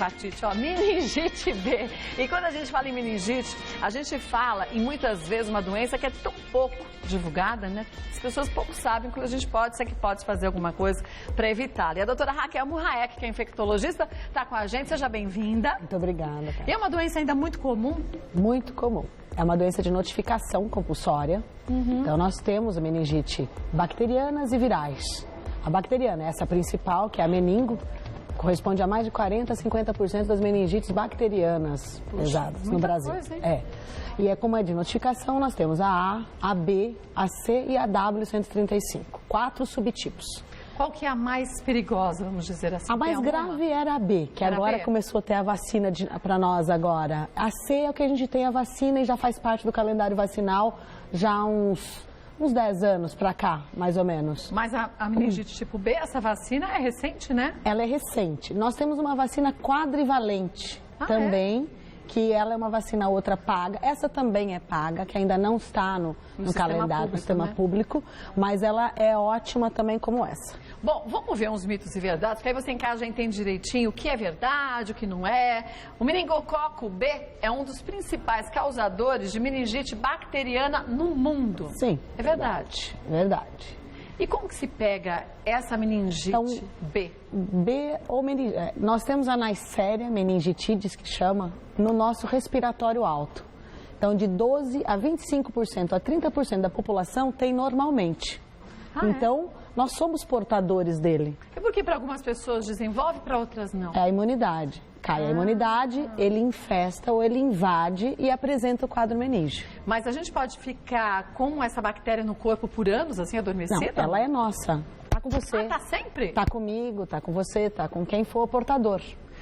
hepatite, ó, meningite B. E quando a gente fala em meningite, a gente fala em muitas vezes uma doença que é tão pouco divulgada, né? As pessoas pouco sabem que a gente pode fazer alguma coisa para evitá-la. E a doutora Raquel Murraek, que é infectologista, está com a gente. Seja bem-vinda. Muito obrigada. Cara. E é uma doença ainda muito comum? Muito comum. É uma doença de notificação compulsória. Então, nós temos a meningite bacterianas e virais. A bacteriana é essa principal, que é a meningo, corresponde a mais de 40% a 50% das meningites bacterianas pesadas no Brasil. Coisa, hein? E é como é de notificação, nós temos a B, a C e a W135. 4 subtipos. Qual que é a mais perigosa, vamos dizer assim? A mais grave era a B, que Era agora B? começou a ter a vacina para nós agora. A C é o que a gente tem a vacina e já faz parte do calendário vacinal já há uns 10 anos para cá, mais ou menos. Mas a meningite tipo B, essa vacina é recente, né? Ela é recente. Nós temos uma vacina quadrivalente também, que ela é uma vacina outra paga. Essa também é paga, que ainda não está no calendário do sistema público, mas ela é ótima também como essa. Bom, vamos ver uns mitos e verdades, porque aí você em casa já entende direitinho o que é verdade, o que não é. O meningococo B é um dos principais causadores de meningite bacteriana no mundo. Sim. É verdade. Verdade. E como que se pega essa meningite Então, B? B ou meningite. Nós temos a Neisseria meningitidis, que chama, no nosso respiratório alto. Então, de 12% a 25% a 30% da população tem normalmente. Então, nós somos portadores dele. É porque para algumas pessoas desenvolve, para outras não? É a imunidade. Cai a imunidade, ele infesta ou ele invade e apresenta o quadro meníngeo. Mas a gente pode ficar com essa bactéria no corpo por anos, assim, adormecida? Não, ela é nossa. Tá com você. Ah, tá sempre? Tá comigo, tá com você, tá com quem for portador.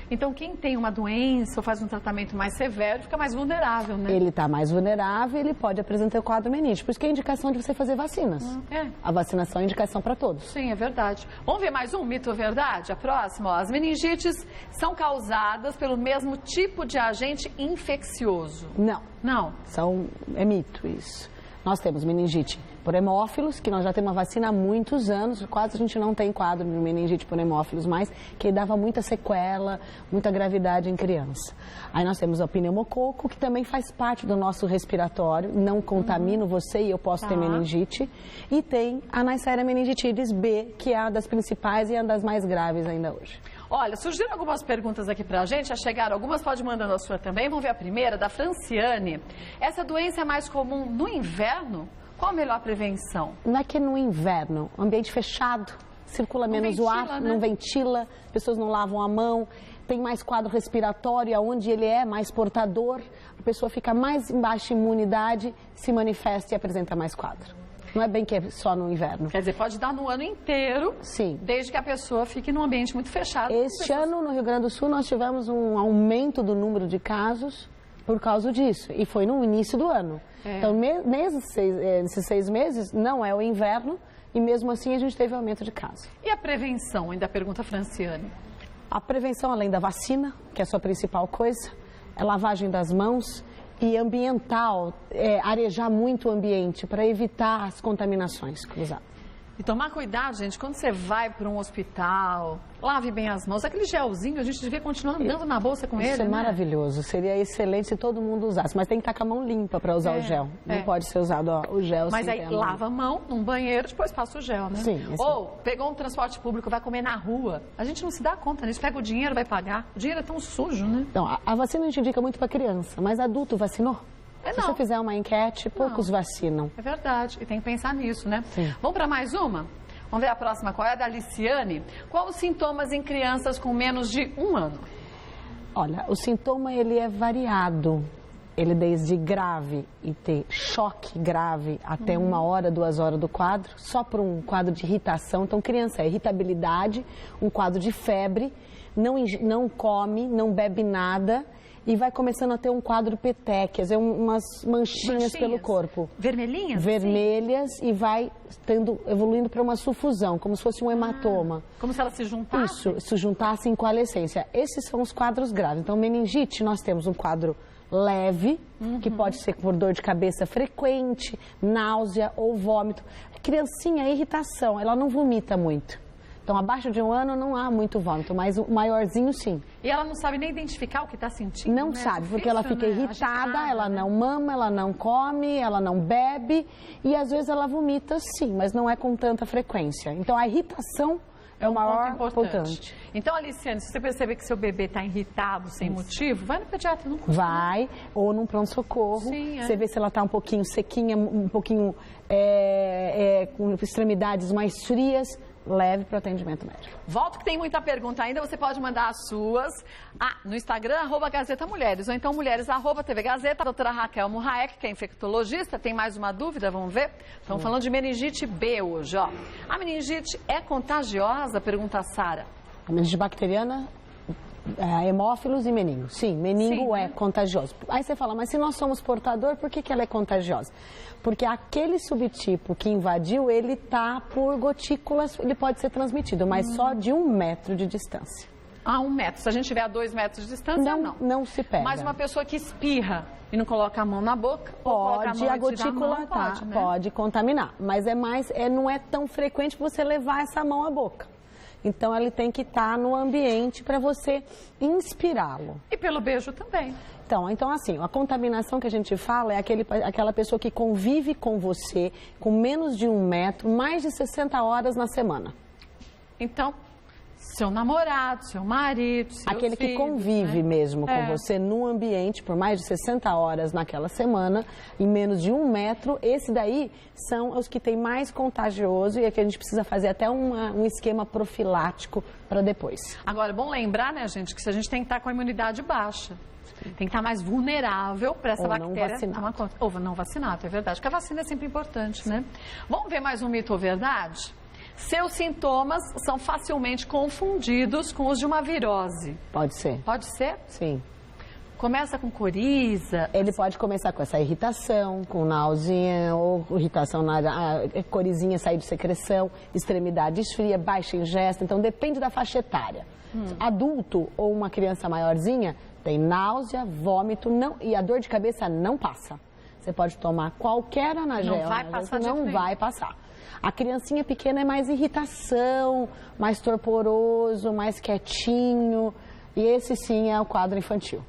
Então, quem tem uma doença ou faz um tratamento mais severo fica mais vulnerável, né? Ele está mais vulnerável, ele pode apresentar o quadro meníngeo. Por isso que é a indicação de você fazer vacinas. A vacinação é indicação para todos. Sim, é verdade. Vamos ver mais um mito ou verdade? A próxima, ó. As meningites são causadas pelo mesmo tipo de agente infeccioso. Não. Não? É mito isso. Nós temos meningite por hemófilos, que nós já temos uma vacina há muitos anos, quase a gente não tem quadro de meningite por hemófilos mais, que dava muita sequela, muita gravidade em criança. Aí nós temos o pneumococo, que também faz parte do nosso respiratório, não contamino você e eu posso ter meningite. E tem a Neisseria meningitidis B, que é a das principais e a das mais graves ainda hoje. Olha, surgiram algumas perguntas aqui pra gente, já chegaram algumas, pode mandando a sua também. Vamos ver a primeira, da Franciane. Essa doença é mais comum no inverno? Qual a melhor prevenção? Não é que no inverno, ambiente fechado, circula menos o ar, né? não ventila, pessoas não lavam a mão, tem mais quadro respiratório, onde ele é mais portador, a pessoa fica mais em baixa imunidade, se manifesta e apresenta mais quadro. Não é bem que é só no inverno. Quer dizer, pode dar no ano inteiro, sim, desde que a pessoa fique num ambiente muito fechado. Este ano, no Rio Grande do Sul, nós tivemos um aumento do número de casos por causa disso. E foi no início do ano. Então, nesses 6 meses, não é o inverno, e mesmo assim a gente teve aumento de casos. E a prevenção, ainda pergunta a Franciane? A prevenção, além da vacina, que é a sua principal coisa, é lavagem das mãos e ambiental, arejar muito o ambiente para evitar as contaminações cruzadas. E tomar cuidado, gente, quando você vai para um hospital, lave bem as mãos. Aquele gelzinho, a gente devia continuar andando na bolsa com ele, Isso é maravilhoso, seria excelente se todo mundo usasse, mas tem que estar com a mão limpa para usar o gel. Não pode ser usado o gel Mas sem aí ter a mão. lava a mão num banheiro, depois passa o gel, né? Sim. Ou pegou um transporte público, vai comer na rua. A gente não se dá conta nisso. Pega o dinheiro, vai pagar. O dinheiro é tão sujo, né? Então, a vacina a gente indica muito para criança, mas adulto vacinou? Se você fizer uma enquete, poucos vacinam. É verdade, e tem que pensar nisso, né? Sim. Vamos para mais uma? Vamos ver a próxima, qual é a da Aliciane? Qual os sintomas em crianças com menos de 1 ano? Olha, o sintoma ele é variado. Ele desde grave e ter choque grave até 1 hora, 2 horas do quadro, só por um quadro de irritação. Então, criança é irritabilidade, um quadro de febre, não come, não bebe nada e vai começando a ter um quadro petequias, umas manchinhas pelo corpo. Vermelhinhas? Vermelhas e vai evoluindo para uma sufusão, como se fosse um hematoma. Como se ela se juntasse? Isso, se juntasse em coalescência. Esses são os quadros graves. Então, meningite, nós temos um quadro leve, que pode ser por dor de cabeça frequente, náusea ou vômito. A criancinha, irritação, ela não vomita muito. Então, Então, abaixo de 1 ano não há muito vômito, mas o maiorzinho sim. E ela não sabe nem identificar o que está sentindo, Não né? sabe, Difícil, porque ela fica né? irritada, Agitada, ela né? não mama, ela não come, ela não bebe e às vezes ela vomita sim, mas não é com tanta frequência. Então, a irritação é o maior Ponto importante. Então, Aliciane, se você perceber que seu bebê está irritado sem motivo, vai no pediatra, não custa. Vai, ou num pronto-socorro, Sim, é. você vê se ela está um pouquinho sequinha, um pouquinho com extremidades mais frias, leve para o atendimento médico. Volto que tem muita pergunta ainda, você pode mandar as suas no Instagram, @Gazeta Mulheres, ou então mulheres, @TV Gazeta. A doutora Raquel Murraek, que é infectologista, tem mais uma dúvida, vamos ver? Estamos falando de meningite B hoje, ó. A meningite é contagiosa? Pergunta a Sara. A meningite bacteriana, hemófilos e meningo. Sim, meningo Sim, é né? contagioso. Aí você fala, mas se nós somos portador, por que ela é contagiosa? Porque aquele subtipo que invadiu, ele tá por gotículas, ele pode ser transmitido, mas só de 1 metro de distância. A 1 metro. Se a gente tiver a 2 metros de distância, não. Não se pega. Mas uma pessoa que espirra e não coloca a mão na boca, ou coloca Pode, a a mão e tira a gotícula mão, pode, né? pode contaminar, mas não é tão frequente você levar essa mão à boca. Então, ele tem que estar no ambiente para você inspirá-lo. E pelo beijo também. Então, assim, a contaminação que a gente fala é aquela pessoa que convive com você com menos de 1 metro, mais de 60 horas na semana. Então, seu namorado, seu marido, seu Aquele que filho, convive né? mesmo com você num ambiente por mais de 60 horas naquela semana, em menos de 1 metro, esse daí são os que tem mais contagioso e é que a gente precisa fazer até um esquema profilático para depois. Agora, é bom lembrar, né, gente, que se a gente tem que estar com a imunidade baixa. Tem que estar mais vulnerável para essa Ou não bactéria vacinado. tomar conta. Ou não vacinado, é verdade. Porque a vacina é sempre importante, né? Vamos ver mais um mito ou verdade? Seus sintomas são facilmente confundidos com os de uma virose. Pode ser? Pode ser? Sim. Começa com coriza. Ele pode começar com essa irritação, com náusea ou irritação corizinha, sair de secreção, extremidade esfria, baixa ingesta. Então, depende da faixa etária. Adulto ou uma criança maiorzinha tem náusea, vômito e a dor de cabeça não passa. Você pode tomar qualquer analgésico, Não vai passar de não jeito vai passar. A criancinha pequena é mais irritação, mais torporoso, mais quietinho. E esse sim é o quadro infantil.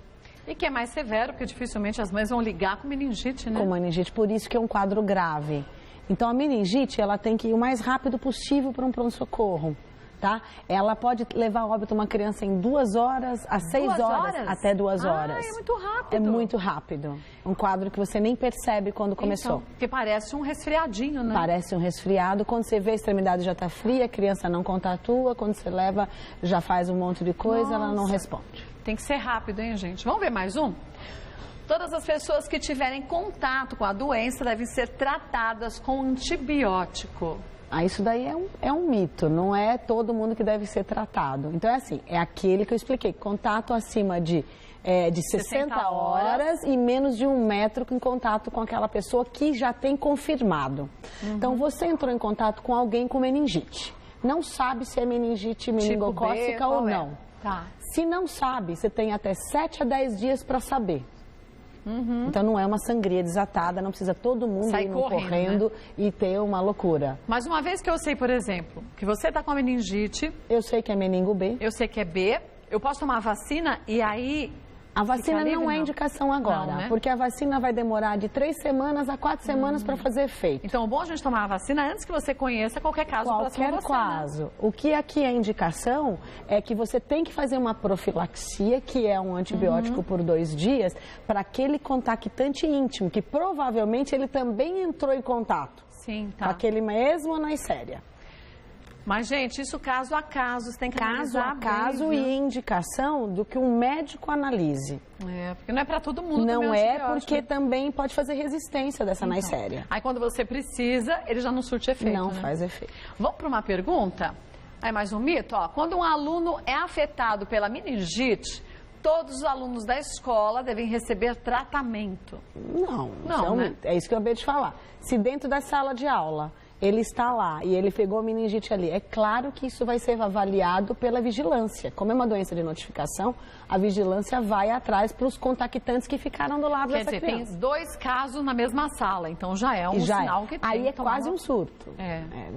E que é mais severo, porque dificilmente as mães vão ligar com meningite, né? Com meningite, por isso que é um quadro grave. Então, a meningite, ela tem que ir o mais rápido possível para um pronto-socorro, tá? Ela pode levar a óbito uma criança em 2 horas a 6 horas, até 2 horas. É muito rápido. É muito rápido. Um quadro que você nem percebe quando começou. Então, porque parece um resfriadinho, né? Parece um resfriado. Quando você vê a extremidade já está fria, a criança não contatua. Quando você leva, já faz um monte de coisa, ela não responde. Tem que ser rápido, hein, gente? Vamos ver mais um? Todas as pessoas que tiverem contato com a doença devem ser tratadas com antibiótico. Isso daí é um mito, não é todo mundo que deve ser tratado. Então, é assim, é aquele que eu expliquei, contato acima de 60 horas e menos de 1 metro em contato com aquela pessoa que já tem confirmado. Então, você entrou em contato com alguém com meningite. Não sabe se é meningite meningocócica ou não. Tá. Se não sabe, você tem até 7 a 10 dias para saber. Então não é uma sangria desatada, não precisa todo mundo Sair ir correndo, correndo e ter uma loucura. Mas uma vez que eu sei, por exemplo, que você está com a meningite, Eu sei que é meningo B. eu sei que é B, eu posso tomar a vacina e aí... A vacina Fica livre, não é não? indicação agora, Não, né? porque a vacina vai demorar de 3 semanas a 4 semanas para fazer efeito. Então, é bom a gente tomar a vacina antes que você conheça qualquer caso próximo a Qualquer você, né? caso. O que aqui é indicação é que você tem que fazer uma profilaxia, que é um antibiótico por 2 dias, para aquele contactante íntimo, que provavelmente ele também entrou em contato Sim, com tá. aquele mesmo na séria. Mas, gente, isso caso a caso, você tem que Caso analisar a caso bem, e viu? indicação do que um médico analise. É, porque não é para todo mundo Não também é antibiótico, porque né? também pode fazer resistência dessa Então, séria. Aí quando você precisa, ele já não surte efeito, Não né? faz efeito. Vamos para uma pergunta? Aí mais um mito, ó. Quando um aluno é afetado pela meningite, todos os alunos da escola devem receber tratamento. Não, Não, isso é um né? mito. É isso que eu acabei de falar. Se dentro da sala de aula ele está lá e ele pegou a meningite ali. É claro que isso vai ser avaliado pela vigilância. Como é uma doença de notificação, a vigilância vai atrás para os contactantes que ficaram do lado dessa criança. Quer dizer, tem 2 casos na mesma sala, então já é um sinal que tem. Aí é quase um surto.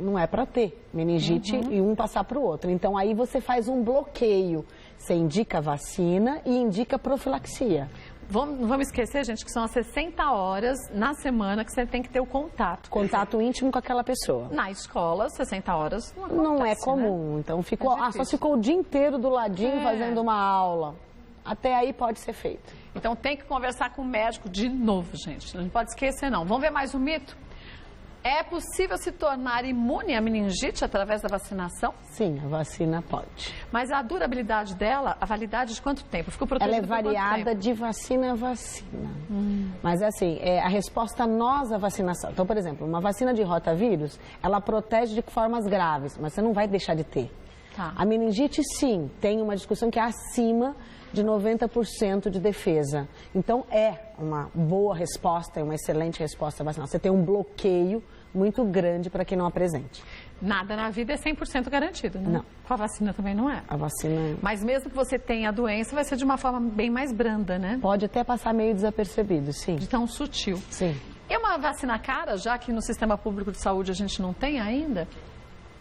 Não é para ter meningite e um passar para o outro. Então aí você faz um bloqueio. Você indica vacina e indica profilaxia. Não vamos esquecer, gente, que são as 60 horas na semana que você tem que ter o contato. Contato íntimo com aquela pessoa. Na escola, 60 horas não acontece, não é comum. Né? Então só ficou o dia inteiro do ladinho fazendo uma aula. Até aí pode ser feito. Então tem que conversar com o médico de novo, gente. Não pode esquecer, não. Vamos ver mais um mito? É possível se tornar imune à meningite através da vacinação? Sim, a vacina pode. Mas a durabilidade dela, a validade de quanto tempo? Ficou protegida? Ela é variada de vacina a vacina. Mas assim, a resposta nós à vacinação. Então, por exemplo, uma vacina de rotavírus, ela protege de formas graves, mas você não vai deixar de ter. Tá. A meningite, sim, tem uma discussão que é acima de 90% de defesa. Então, é uma boa resposta, é uma excelente resposta vacinal. Você tem um bloqueio muito grande para que não apresente. Nada na vida é 100% garantido, né? Não. Com a vacina também não é. A vacina... Mas mesmo que você tenha a doença, vai ser de uma forma bem mais branda, né? Pode até passar meio desapercebido, sim. De tão sutil. Sim. É uma vacina cara, já que no sistema público de saúde a gente não tem ainda?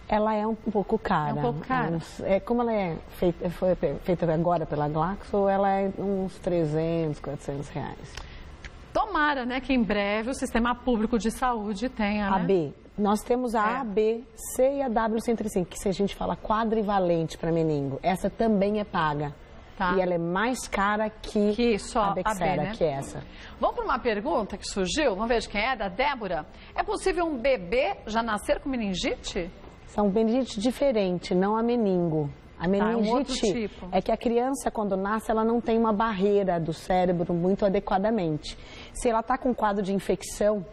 Ela é um pouco cara. É um pouco cara. Como ela foi feita agora pela Glaxo, ela é uns 300, 400 reais. Tomara, né, que em breve o sistema público de saúde tenha, né? A B. Nós temos a A, B, C e a W105, que se a gente fala quadrivalente para meningo, essa também é paga. Tá. E ela é mais cara que só a Bexsera, A B, né? que é essa. Vamos para uma pergunta que surgiu, vamos ver de quem é, da Débora. É possível um bebê já nascer com meningite? São meningite diferente, não a meningo. A meningite é um outro tipo. É que a criança, quando nasce, ela não tem uma barreira do cérebro muito adequadamente. Se ela está com um quadro de infecção,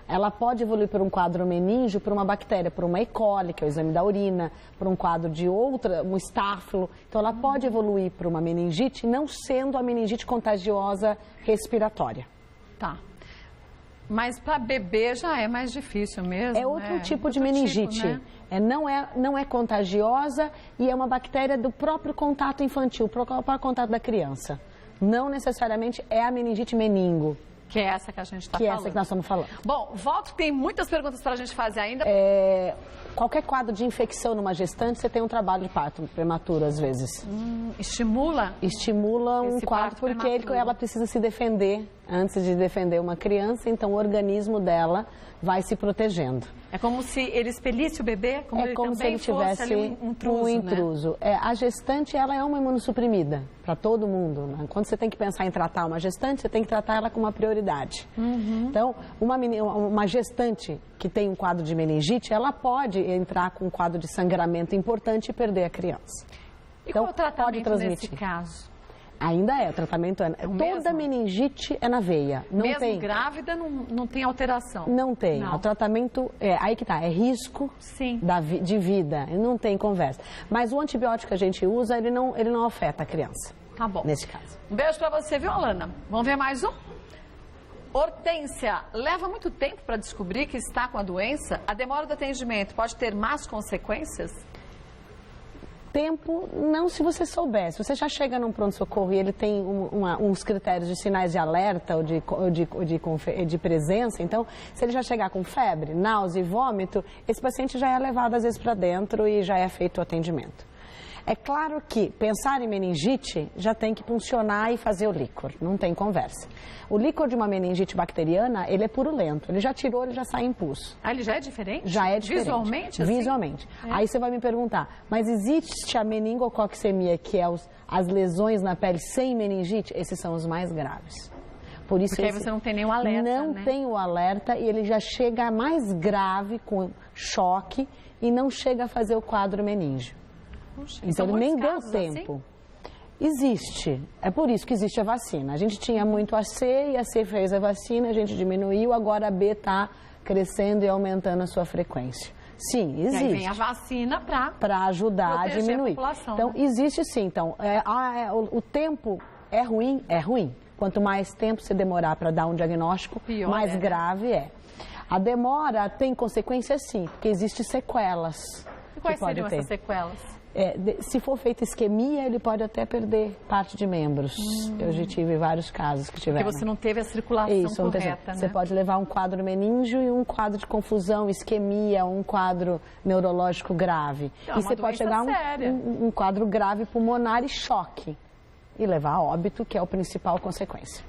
ela pode evoluir por um quadro meníngeo, por uma bactéria, por uma E. coli, que é o exame da urina, por um quadro de outra, um estáfilo. Então, ela pode evoluir por uma meningite, não sendo a meningite contagiosa respiratória. Tá. Mas para bebê já é mais difícil mesmo, É outro tipo de outro meningite. Tipo, né? Não é contagiosa e é uma bactéria do próprio contato infantil, próprio contato da criança. Não necessariamente é a meningite meningo. Que é essa que a gente está falando. Que é essa que nós estamos falando. Bom, volto, tem muitas perguntas para a gente fazer ainda. Qualquer quadro de infecção numa gestante, você tem um trabalho de parto prematuro, às vezes. Estimula? Estimula um Esse quadro, parto porque prematuro. ela precisa se defender antes de defender uma criança, então o organismo dela vai se protegendo. É como se ele expelisse o bebê? Como se ele tivesse ali um intruso. Né? A gestante, ela é uma imunossuprimida para todo mundo. Né? Quando você tem que pensar em tratar uma gestante, você tem que tratar ela com uma prioridade. Então, uma gestante que tem um quadro de meningite, ela pode entrar com um quadro de sangramento importante e perder a criança. E então, qual o tratamento pode transmitir. nesse caso? Ainda é, o tratamento é. Toda meningite é na veia. Não mesmo tem. Grávida não tem alteração? Não tem. Não. O tratamento, aí que tá, é risco Sim. de vida. Não tem conversa. Mas o antibiótico que a gente usa, ele não afeta a criança. Tá bom. Nesse caso. Um beijo pra você, viu, Alana? Vamos ver mais um? Hortência, leva muito tempo para descobrir que está com a doença? A demora do atendimento pode ter más consequências? Tempo, não se você souber. Se você já chega num pronto-socorro e ele tem uns critérios de sinais de alerta ou de presença, então, se ele já chegar com febre, náusea e vômito, esse paciente já é levado às vezes para dentro e já é feito o atendimento. É claro que pensar em meningite já tem que funcionar e fazer o líquor, não tem conversa. O líquor de uma meningite bacteriana, ele é purulento, ele já tirou, ele já sai em pus. Ah, ele já é diferente? Já é diferente. Visualmente, assim? Visualmente. É. Aí você vai me perguntar, mas existe a meningococcemia, que é as lesões na pele sem meningite? Esses são os mais graves. Por isso porque aí você não tem nenhum alerta, Não tem o alerta e ele já chega mais grave, com choque, e não chega a fazer o quadro meníngeo. Puxa, então ele nem deu tempo. Assim? Existe. É por isso que existe a vacina. A gente tinha muito a C e a C fez a vacina, a gente diminuiu, agora a B está crescendo e aumentando a sua frequência. Sim, existe. E aí vem a vacina para ajudar a diminuir. A população, então, né? existe sim. Então, o tempo é ruim, Quanto mais tempo você demorar para dar um diagnóstico, pior mais grave é. A demora tem consequências sim, porque existem sequelas. E quais seriam essas sequelas? Se for feita isquemia, ele pode até perder parte de membros. Eu já tive vários casos que tiveram. Porque você não teve a circulação correta, né? Você pode levar um quadro meníngeo e um quadro de confusão, isquemia, um quadro neurológico grave. Então, e você pode chegar a um quadro grave pulmonar e choque. E levar a óbito, que é a principal consequência.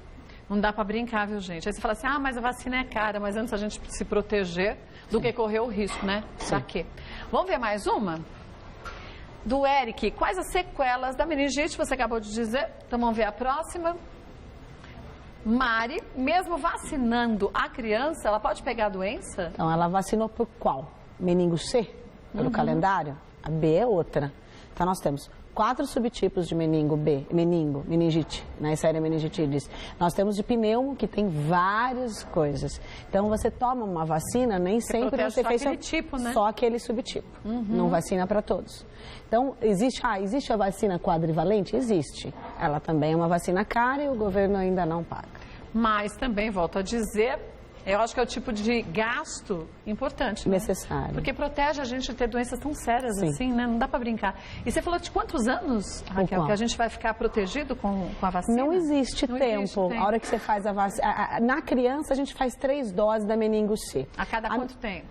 Não dá para brincar, viu, gente? Aí você fala assim, mas a vacina é cara, mas antes a gente se proteger do que correr o risco, né? Pra quê? Vamos ver mais uma? Do Eric, quais as sequelas da meningite, você acabou de dizer? Então vamos ver a próxima. Mari, mesmo vacinando a criança, ela pode pegar a doença? Então, ela vacinou por qual? Meningo C, pelo calendário? A B é outra. Então, nós temos 4 subtipos de meningite, na Neisseria meningitidis. Nós temos de pneumo, que tem várias coisas. Então, você toma uma vacina, nem sempre você fez aquele tipo, né? Só aquele subtipo. Não vacina para todos. Então, existe a vacina quadrivalente? Existe. Ela também é uma vacina cara e o governo ainda não paga. Mas também, volto a dizer, eu acho que é o tipo de gasto importante, né? Necessário. Porque protege a gente de ter doenças tão sérias assim, né? Não dá para brincar. E você falou de quantos anos, Raquel, que a gente vai ficar protegido com a vacina? Não existe tempo. A hora que você faz a vacina... Na criança, a gente faz 3 doses da meningo C. A cada quanto tempo?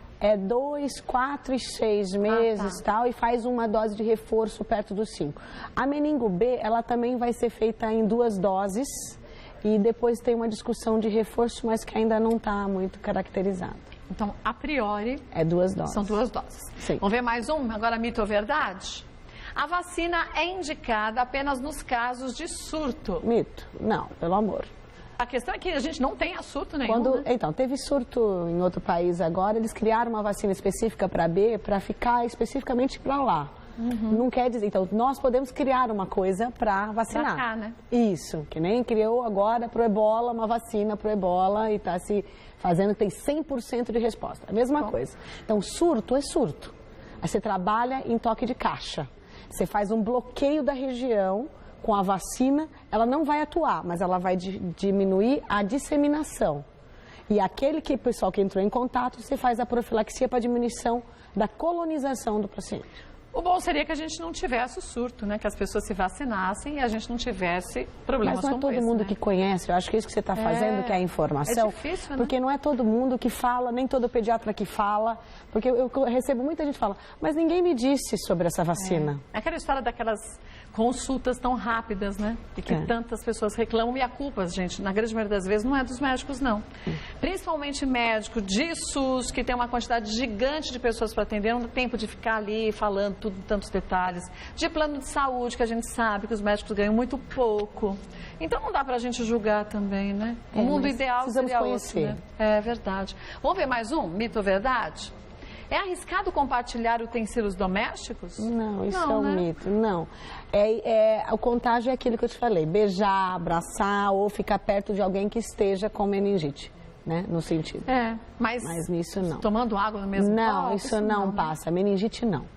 2, 4 e 6 meses, tal, e faz uma dose de reforço perto dos 5. A meningo B, ela também vai ser feita em 2 doses, e depois tem uma discussão de reforço, mas que ainda não está muito caracterizada. Então, a priori... É 2 doses. São 2 doses. Sim. Vamos ver mais um? Agora, mito ou verdade? A vacina é indicada apenas nos casos de surto. Mito. Não, pelo amor. A questão é que a gente não tem surto nenhum, né? Então, teve surto em outro país agora, eles criaram uma vacina específica para B, para ficar especificamente para lá. Não quer dizer... Então, nós podemos criar uma coisa para vacinar. Pra cá, né? Isso, que nem criou agora para o ebola, uma vacina para o ebola e está se fazendo, tem 100% de resposta. A mesma coisa. Então, surto é surto. Aí você trabalha em toque de caixa. Você faz um bloqueio da região com a vacina, ela não vai atuar, mas ela vai diminuir a disseminação. E aquele pessoal que entrou em contato, você faz a profilaxia para diminuição da colonização do paciente. O bom seria que a gente não tivesse o surto, né? Que as pessoas se vacinassem e a gente não tivesse problemas como esse. Mas não é todo mundo que conhece, eu acho que é isso que você está fazendo, que é a informação. É difícil, né? Porque não é todo mundo que fala, nem todo pediatra que fala. Porque eu recebo muita gente que fala, mas ninguém me disse sobre essa vacina. É aquela história daquelas consultas tão rápidas, né? E que tantas pessoas reclamam. E a culpa, gente, na grande maioria das vezes, não é dos médicos, não. Principalmente médico de SUS, que tem uma quantidade gigante de pessoas para atender, não tem tempo de ficar ali falando tudo, tantos detalhes. De plano de saúde, que a gente sabe que os médicos ganham muito pouco. Então não dá para a gente julgar também, né? O mundo ideal seria outro, né? É verdade. Vamos ver mais um? Mito ou verdade? É arriscado compartilhar utensílios domésticos? Não, isso é um mito. Não. O contágio é aquilo que eu te falei. Beijar, abraçar ou ficar perto de alguém que esteja com meningite, né? No sentido. Mas nisso não. Tomando água no mesmo copo? Não, isso não passa. Meningite não.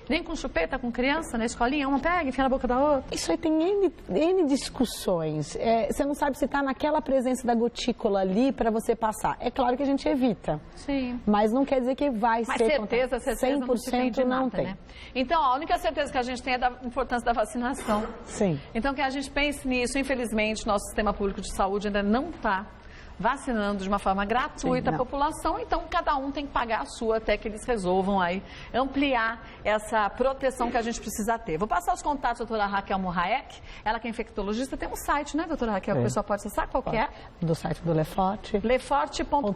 Nem com chupeta, com criança, na escolinha, uma pega, enfia na boca da outra? Isso aí tem N discussões. Você não sabe se está naquela presença da gotícula ali para você passar. É claro que a gente evita. Sim. Mas não quer dizer que vai ser... Certeza 100% não tem. Né? Então, a única certeza que a gente tem é da importância da vacinação. Sim. Então, que a gente pense nisso. Infelizmente, nosso sistema público de saúde ainda não está vacinando de uma forma gratuita a população, então cada um tem que pagar a sua até que eles resolvam aí ampliar essa proteção que a gente precisa ter. Vou passar os contatos da doutora Raquel Murraek, ela que é infectologista, tem um site, né, doutora Raquel, que o pessoal pode acessar, qual que é? Do site do Leforte. Leforte.com.br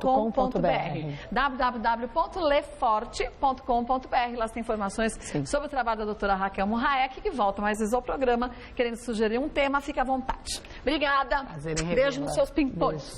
www.leforte.com.br. Lá tem informações sobre o trabalho da doutora Raquel Murraek, que volta mais vezes ao programa, querendo sugerir um tema, fica à vontade. Obrigada. Beijo nos seus pimpões.